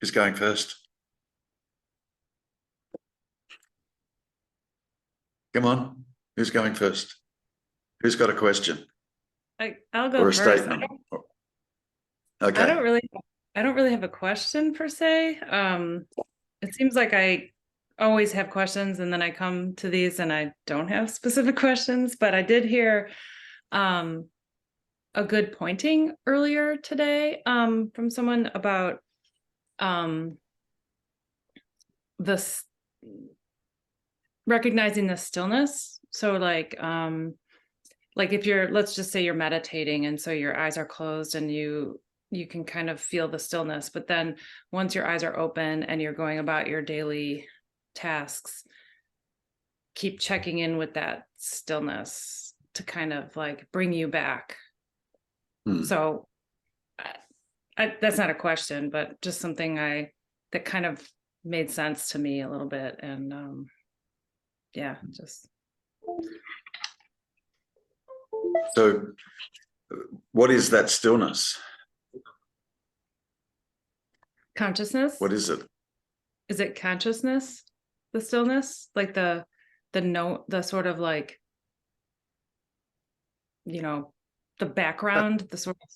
Who's going first? Come on. Who's going first? Who's got a question? I'll go or a first. statement? I Okay. don't really have a question per se. It seems like I always have questions and then I come to these and I don't have specific questions, but I did hear a good pointing earlier today from someone about this recognizing the stillness. So like if you're, let's just say you're meditating and so your eyes are closed and you can kind of feel the stillness, but then once your eyes are open and you're going about your daily tasks, keep checking in with that stillness to kind of like bring you back. So that's not a question, but just something that kind of made sense to me a little bit. And yeah, just. So what is that stillness? Consciousness. What is it? Is it consciousness? The stillness? Like the sort of like, the background, the sort of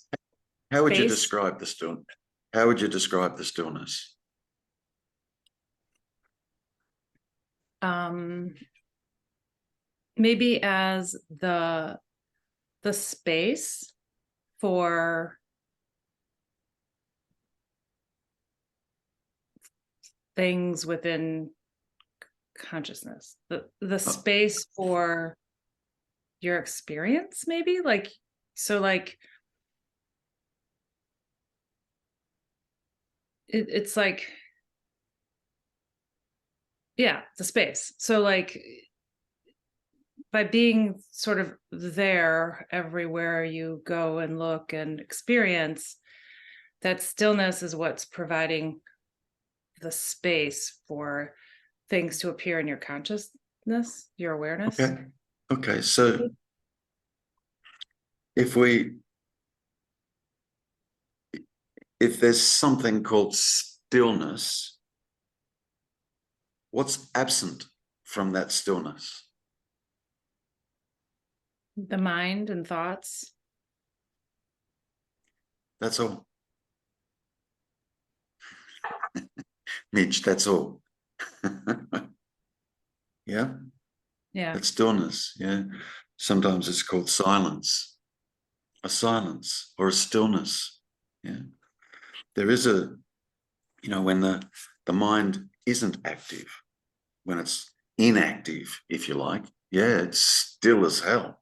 How would space? you describe the stillness? How would you describe the stillness? Maybe as the space for things within consciousness, the space for your experience, maybe like, so like it's like, yeah, the space. So like by being sort of there everywhere you go and look and experience, that stillness is what's providing the space for things to appear in your consciousness, your awareness. Okay. So if there's something called stillness, what's absent from that stillness? The mind and thoughts. That's all. Mitch, that's all. Yeah? Yeah. That's stillness. Yeah. Sometimes it's called silence, a silence or a stillness. Yeah. There is when the mind isn't active, when it's inactive, if you like, yeah, it's still as hell.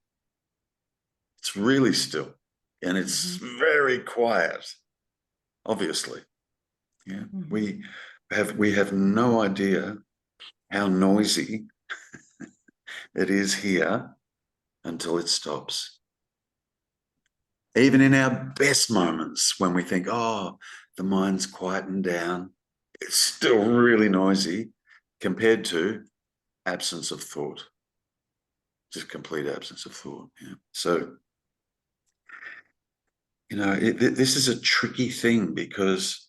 It's really still. And it's very quiet, obviously. Yeah. We have no idea how noisy it is here until it stops. Even in our best moments when we think, oh, the mind's quietened down, it's still really noisy compared to absence of thought, just complete absence of thought. Yeah. So, this is a tricky thing because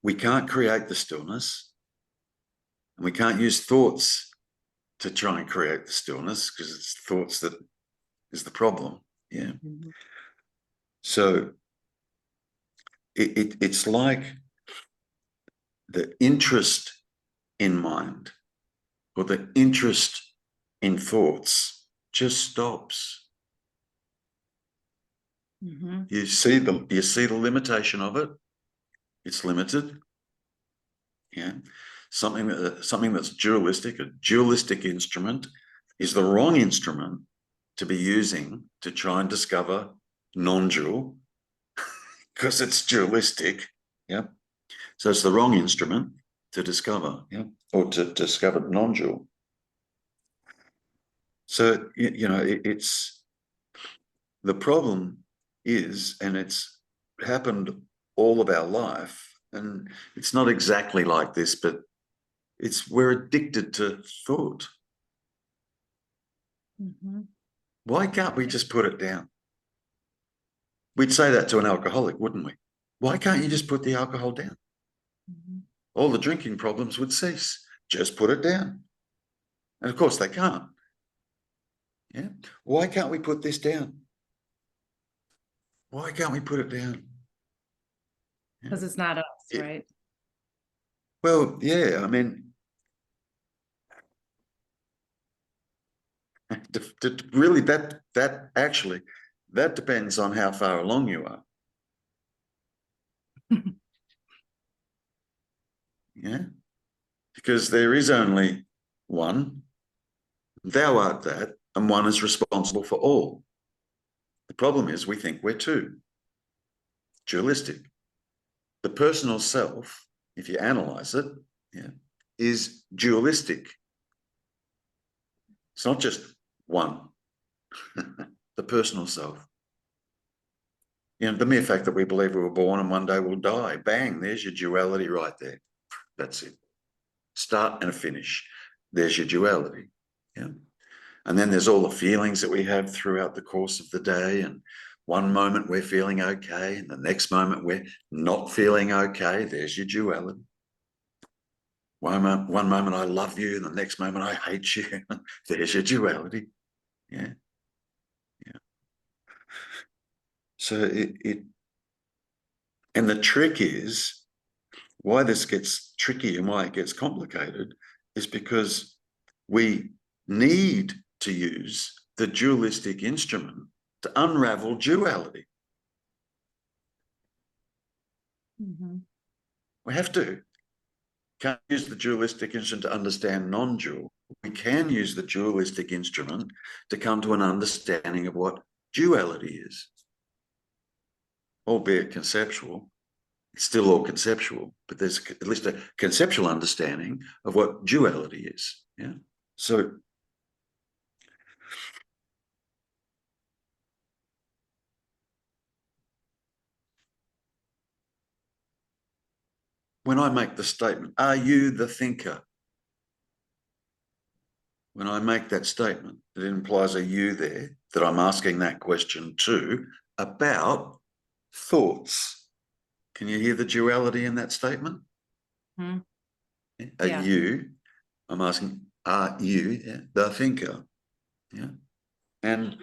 we can't create the stillness and we can't use thoughts to try and create the stillness because it's thoughts that is the problem. Yeah. So it's like the interest in mind or the interest in thoughts just stops. You see the limitation of it. It's limited. Yeah. Something that's dualistic, a dualistic instrument, is the wrong instrument to be using to try and discover non-dual because it's dualistic. Yeah. So it's the wrong instrument to discover, yeah, or to discover non-dual. So, it's the problem is, and it's happened all of our life, and it's not exactly like this, but we're addicted to thought. Why can't we just put it down? We'd say that to an alcoholic, wouldn't we? Why can't you just put the alcohol down? Mhm. All the drinking problems would cease. Just put it down. And of course they can't. Yeah. Why can't we put this down? Why can't we put it down? Yeah. Because it's not us, right? Well, yeah, I mean, really that actually, that depends on how far along you are. Yeah. Because there is only one. Thou art that, and one is responsible for all. The problem is we think we're two. Dualistic. The personal self, if you analyze it, yeah, is dualistic. It's not just one. The personal self. You know, the mere fact that we believe we were born and one day we'll die, bang, there's your duality right there. That's it. Start and a finish. There's your duality. Yeah. And then there's all the feelings that we have throughout the course of the day. And one moment we're feeling okay, and the next moment we're not feeling okay. There's your duality. One moment I love you, and the next moment I hate you. There's your duality. Yeah. Yeah. So and the trick is, why this gets tricky and why it gets complicated is because we need to use the dualistic instrument to unravel duality. Mhm. We have to. Can't use the dualistic instrument to understand non-dual. We can use the dualistic instrument to come to an understanding of what duality is, albeit conceptual. It's still all conceptual, but there's at least a conceptual understanding of what duality is. Yeah. So when I make the statement, are you the thinker? When I make that statement, it implies a you there that I'm asking that question to about thoughts. Can you hear the duality in that statement? Mhm. A Yeah. you, I'm asking, are you the thinker? Yeah. And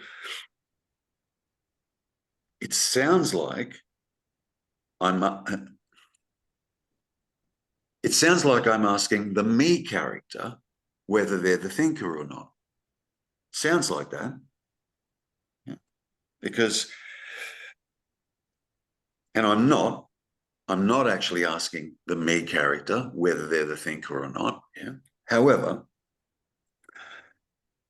it sounds like I'm it sounds like I'm asking the me character whether they're the thinker or not. Sounds like that. Yeah. Because, and I'm not actually asking the me character whether they're the thinker or not. Yeah. However,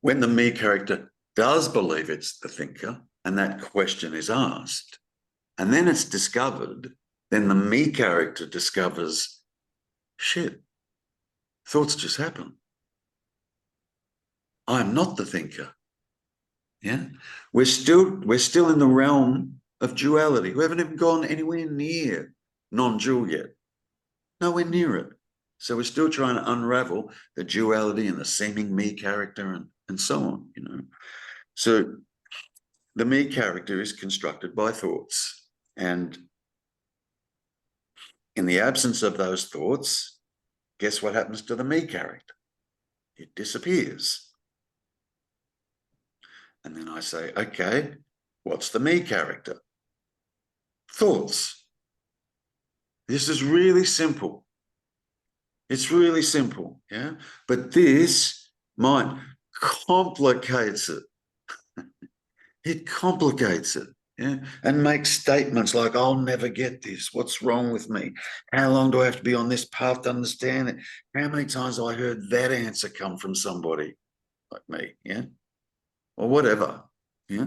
when the me character does believe it's the thinker and that question is asked, and then it's discovered, then the me character discovers, shit, thoughts just happen. I'm not the thinker. Yeah. We're still in the realm of duality. We haven't even gone anywhere near non-dual yet. Nowhere near it. So we're still trying to unravel the duality and the seeming me character and so on, you know. So the me character is constructed by thoughts. And in the absence of those thoughts, guess what happens to the me character? It disappears. And then I say, okay, what's the me character? Thoughts. This is really simple. It's really simple, yeah? But this mind complicates it. It complicates it, yeah? And makes statements like, I'll never get this. What's wrong with me? How long do I have to be on this path to understand it? How many times have I heard that answer come from somebody like me, yeah? Or whatever, yeah?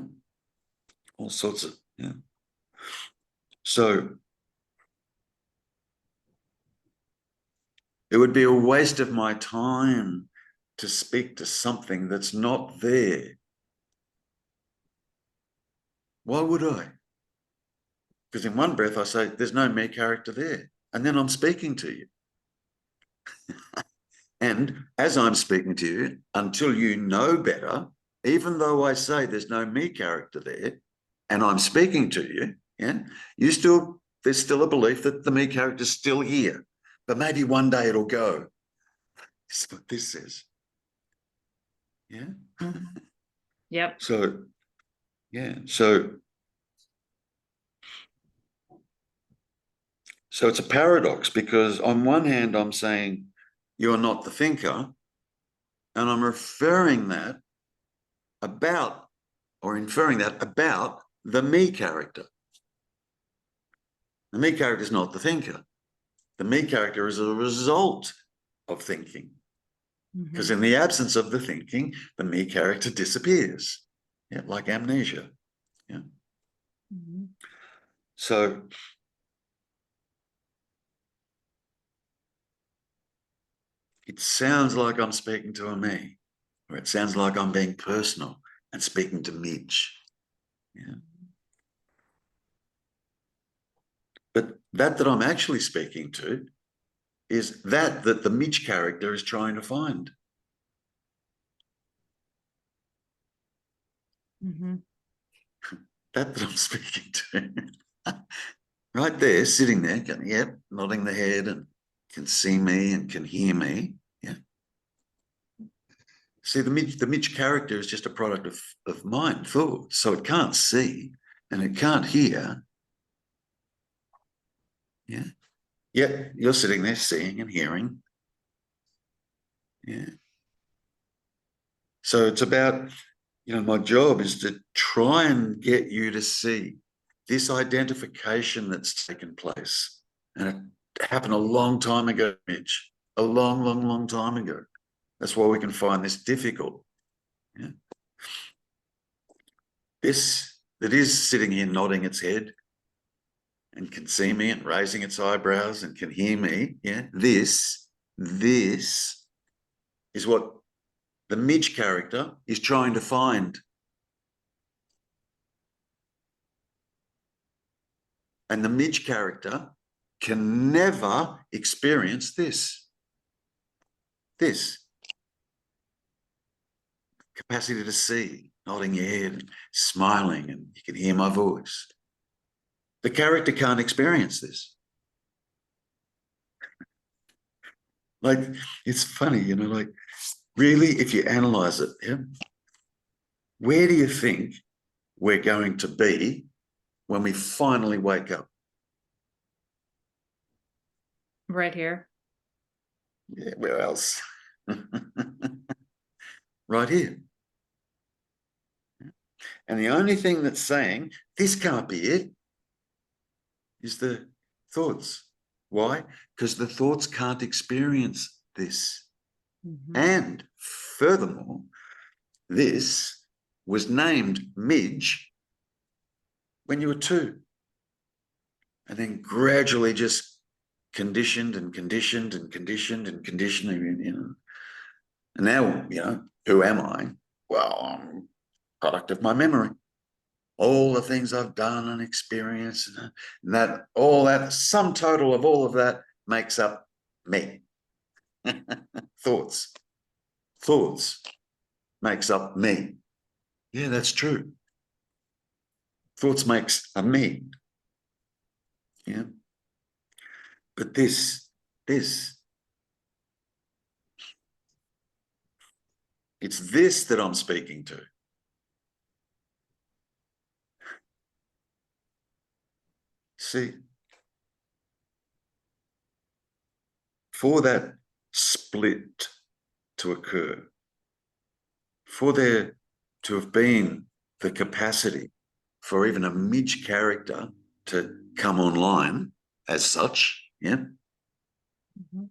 All sorts of, yeah. So it would be a waste of my time to speak to something that's not there. Why would I? Because in one breath I say, there's no me character there. And then I'm speaking to you. And as I'm speaking to you, until you know better, even though I say there's no me character there, and I'm speaking to you, yeah, you still there's still a belief that the me character is still here, but maybe one day it'll go. This is what this says. Yeah. Mhm. Yep. So, yeah. So it's a paradox, because on one hand, I'm saying you're not the thinker, and I'm referring that about, or inferring that about, the me character. The me character is not the thinker. The me character is a result of thinking. Because Mhm. in the absence of the thinking, the me character disappears. Yeah, like amnesia. Yeah. Mhm. So it sounds like I'm speaking to a me, or it sounds like I'm being personal and speaking to Midge. Yeah. But that I'm actually speaking to is that the Midge character is trying to find. Mhm. That I'm speaking to. Right there, sitting there, nodding the head, and can see me and can hear me. Yeah. See, the Midge character is just a product of mind, thought. So it can't see and it can't hear. Yeah. Yet you're sitting there seeing and hearing. Yeah. So it's about, my job is to try and get you to see this identification that's taken place. And it happened a long time ago, Midge. A long, long, long time ago. That's why we can find this difficult. Yeah. This that is sitting here nodding its head and can see me and raising its eyebrows and can hear me. Yeah. This is what the Midge character is trying to find. And the Midge character can never experience this capacity to see, nodding your head and smiling, and you can hear my voice. The character can't experience this. Like, it's funny, like, really, if you analyze it, yeah, where do you think we're going to be when we finally wake up? Right here. Yeah, where else? Right here. And the only thing that's saying this can't be it is the thoughts. Why? Because the thoughts can't experience this. Mhm. And furthermore, this was named Midge when you were 2, and then gradually just conditioned and conditioned and conditioned and conditioning, And now, who am I? Well, I'm a product of my memory. All the things I've done and experienced, and that all that sum total of all of that makes up me. Thoughts makes up me. Yeah, that's true. Thoughts makes a me. Yeah. But this, it's this that I'm speaking to. See, for that split to occur, for there to have been the capacity for even a Midge character to come online as such, yeah, Mhm.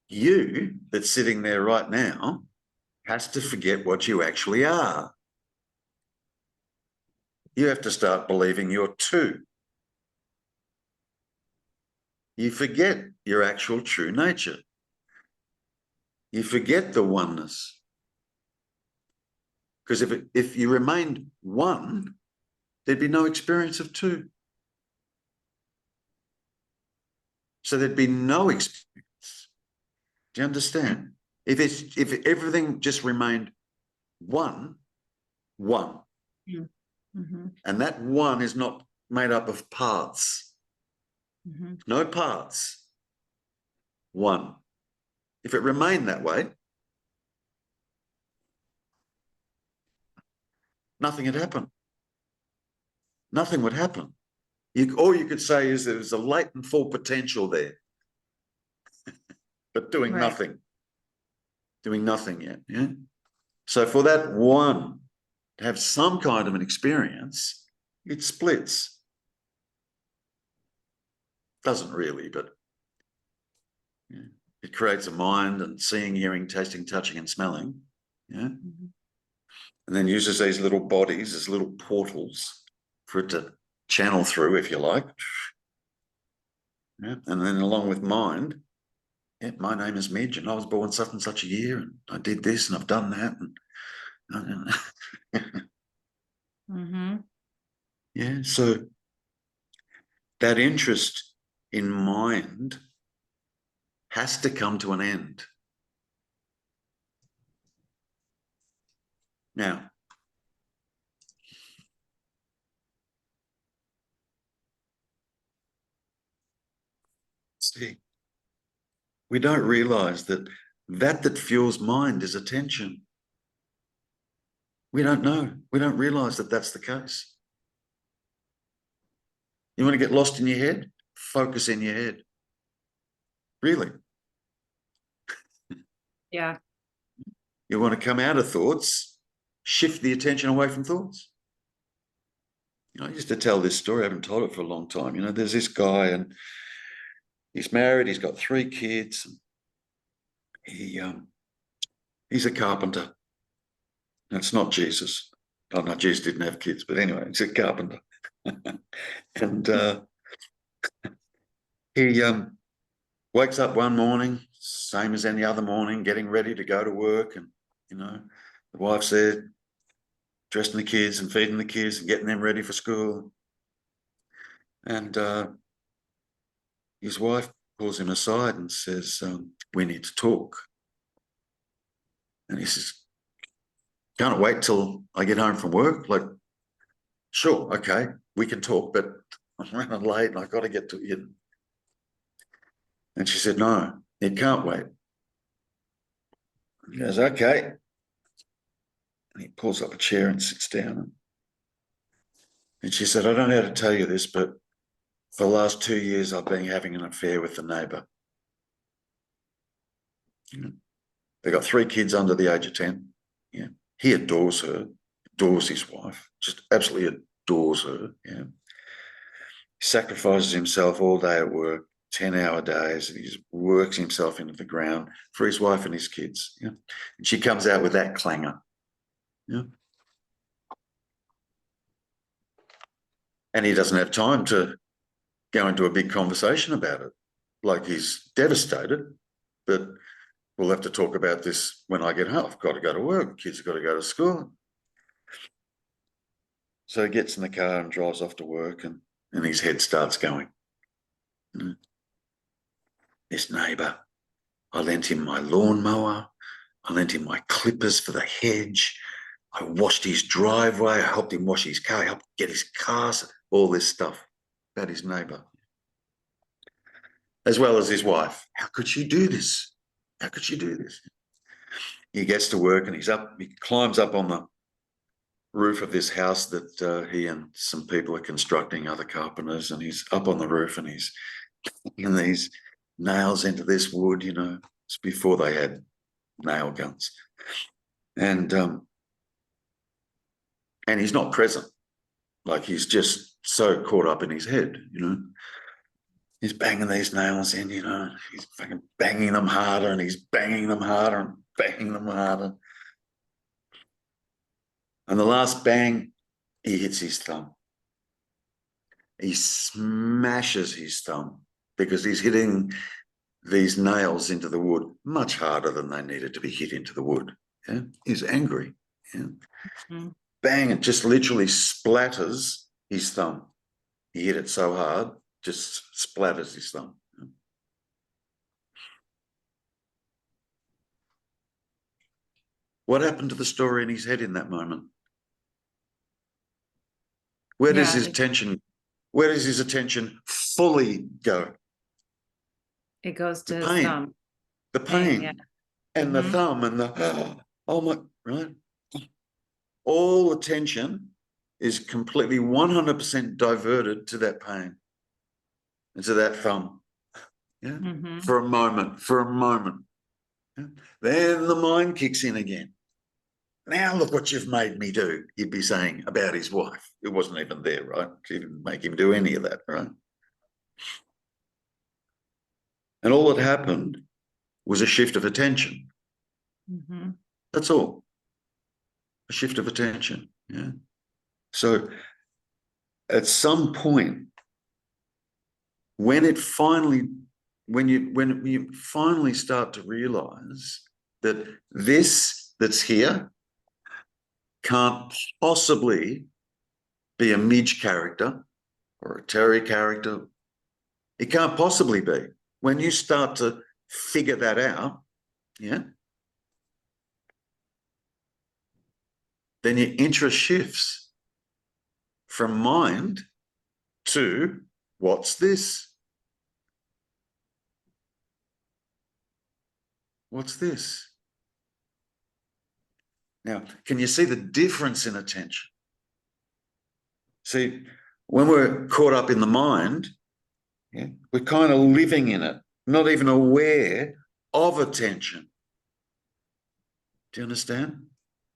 you that's sitting there right now has to forget what you actually are. You have to start believing you're 2. You forget your actual true nature. You forget the oneness. Because if you remained 1, there'd be no experience of 2. So there'd be no experience. Do you understand? If everything just remained 1, Mhm. and that 1 is not made up of parts, Mhm. No parts. One. If it remained that way, nothing had happened. Nothing would happen. All you could say is there's a latent full potential there, but doing Right. nothing yet. Yeah. So for that one to have some kind of an experience, it splits. Doesn't really, but yeah. It creates a mind and seeing, hearing, tasting, touching, and smelling. Yeah. Mhm. And then uses these little bodies as little portals for it to channel through, if you like. Yeah. And then along with mind, yeah, my name is Midge and I was born such and such a year and I did this and I've done that. And Mhm. yeah, so that interest in mind has to come to an end. Now, see, we don't realize that fuels mind is attention. We don't know. We don't realize that that's the case. You want to get lost in your head? Focus in your head. Really. Yeah. You want to come out of thoughts? Shift the attention away from thoughts. I used to tell this story. I haven't told it for a long time. There's this guy and he's married. He's got 3 kids. He he's a carpenter. And it's not Jesus. Oh no, Jesus didn't have kids, but anyway, he's a carpenter. And he wakes up one morning, same as any other morning, getting ready to go to work, and the wife's there dressing the kids and feeding the kids and getting them ready for school. And his wife pulls him aside and says, "We need to talk." And he says, "Can't it wait till I get home from work?" Like, sure, okay, we can talk, but I'm running late and I've got to get to you. And she said, "No, it can't wait." He goes, "Okay." And he pulls up a chair and sits down. And she said, "I don't know how to tell you this, but for the last 2 years, I've been having an affair with the neighbour. They've got 3 kids under the age of 10. Yeah. He adores her, adores his wife, just absolutely adores her. Yeah. He sacrifices himself all day at work, 10-hour days, and he just works himself into the ground for his wife and his kids. Yeah. And she comes out with that clangor. Yeah. And he doesn't have time to go into a big conversation about it. Like, he's devastated, but we'll have to talk about this when I get home. I've got to go to work. Kids have got to go to school. So he gets in the car and drives off to work, and his head starts going. This neighbour, I lent him my lawnmower. I lent him my clippers for the hedge. I washed his driveway. I helped him wash his car. I helped get his car. All this stuff about his neighbour, as well as his wife. How could she do this? How could she do this? He gets to work and he climbs up on the roof of this house that he and some people are constructing, other carpenters, and he's up on the roof and he's putting these nails into this wood. It's before they had nail guns. And he's not present. Like, he's just so caught up in his head. He's banging these nails in, he's fucking banging them harder, and he's banging them harder and banging them harder. And the last bang, he hits his thumb. He smashes his thumb because he's hitting these nails into the wood much harder than they needed to be hit into the wood. Yeah? He's angry. Yeah? Mhm. Bang, it just literally splatters his thumb. He hit it so hard, just splatters his thumb. What happened to the story in his head in that moment? Where does Yeah. his attention Where does his attention fully go? It goes to The his pain, thumb. the Pain, pain, yeah. and the thumb, and the, oh my, right? All attention is completely 100% diverted to that pain and to that thumb. Yeah. For a moment, Yeah? Then the mind kicks in again. Now look what you've made me do, he'd be saying about his wife. It wasn't even there, right? She didn't make him do any of that, right? And all that happened was a shift of attention. That's all. A shift of attention. Yeah. So at some point, when you finally start to realize that this that's here can't possibly be a Midge character or a Terry character. It can't possibly be. When you start to figure that out, yeah, then your interest shifts from mind to what's this? What's this? Now, can you see the difference in attention? See, when we're caught up in the mind, yeah, we're kind of living in it, not even aware of attention. Do you understand?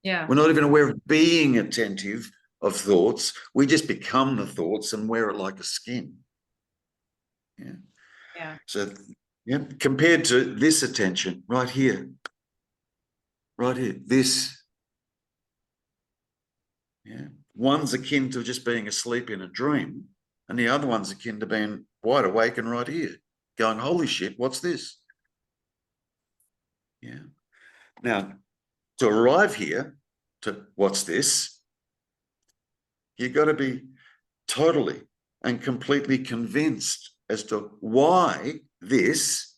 Yeah. We're not even aware of being attentive of thoughts. We just become the thoughts and wear it like a skin. Yeah. Yeah. So, yeah, compared to this attention right here, this, yeah, one's akin to just being asleep in a dream, and the other one's akin to being wide awake and right here, going, holy shit, what's this? Yeah. Now, to arrive here to what's this, you've got to be totally and completely convinced as to why this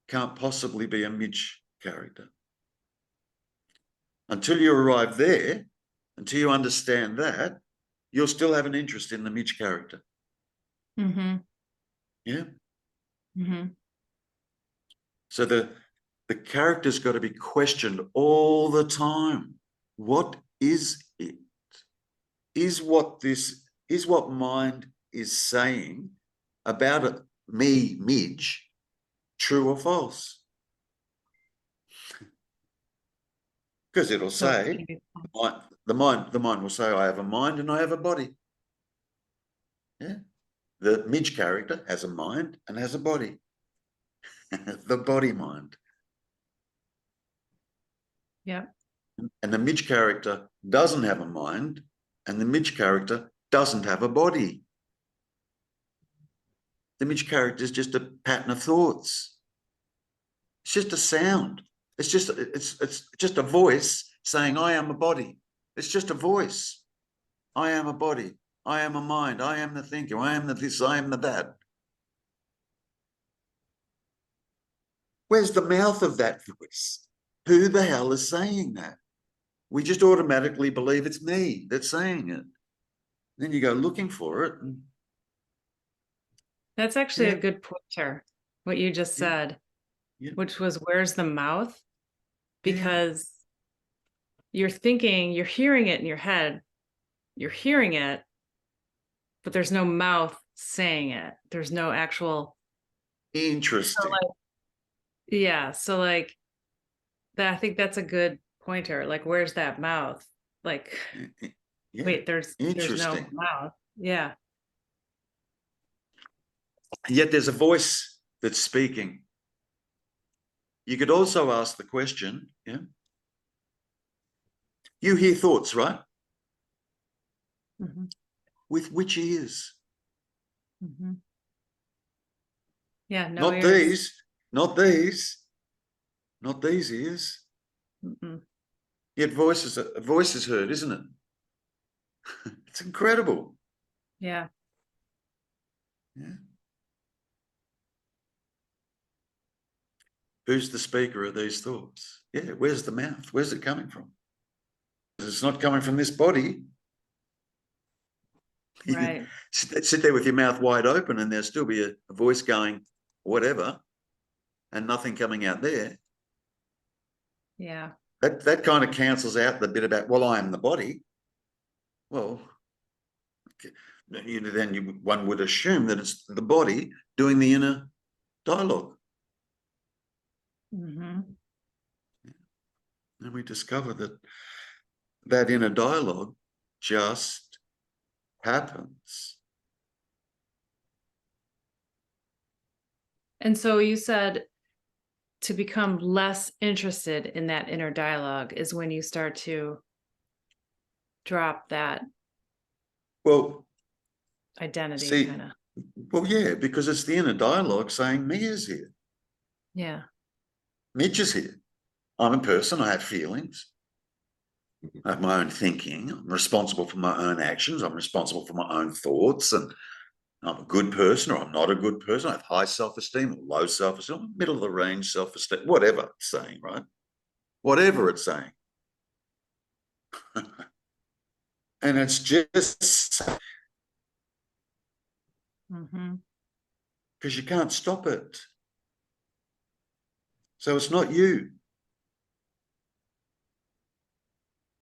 can't possibly be a Midge character. Until you arrive there, until you understand that, you'll still have an interest in the Midge character. Yeah. So the character's got to be questioned all the time. What is it? Is what mind is saying about me, Midge, true or false? Because it'll say, the mind will say, I have a mind and I have a body. Yeah. The Midge character has a mind and has a body. The body mind. Yeah. And the Midge character doesn't have a mind, and the Midge character doesn't have a body. The Midge character is just a pattern of thoughts. It's just a sound. It's just a voice saying, I am a body. It's just a voice. I am a body. I am a mind. I am the thinker. I am the this. I am the that. Where's the mouth of that voice? Who the hell is saying that? We just automatically believe it's me that's saying it. Then you go looking for it. That's actually a good pointer, what you just said, which was, where's the mouth? Because you're thinking, you're hearing it in your head, you're hearing it, but there's no mouth saying it. There's no actual. Interesting. So like that, I think that's a good pointer. Like, where's that mouth? Like, wait, there's no mouth. Yeah. Yet there's a voice that's speaking. You could also ask the question, you hear thoughts, right? With which ears? Yeah, no not ears. not these ears. Yet voice is heard, isn't it? It's incredible. Yeah. Who's the speaker of these thoughts? Where's the mouth? Where's it coming from? It's not coming from this body. Right. sit there with your mouth wide open and there'll still be a voice going whatever and nothing coming out there. Yeah. That kind of cancels out the bit about, well, I am the body. Well, one would assume that it's the body doing the inner dialogue. Mm-hmm. And we discover that inner dialogue just happens. And so you said to become less interested in that inner dialogue is when you start to drop that Well, identity kind of. well, yeah, because it's the inner dialogue saying me is here. Yeah. Mitch is here. I'm a person. I have feelings. I have my own thinking. I'm responsible for my own actions. I'm responsible for my own thoughts. And I'm a good person or I'm not a good person. I have high self-esteem or low self-esteem, middle of the range self-esteem, whatever it's saying, right? Whatever it's saying. And it's just Mm-hmm. because you can't stop it. So it's not you.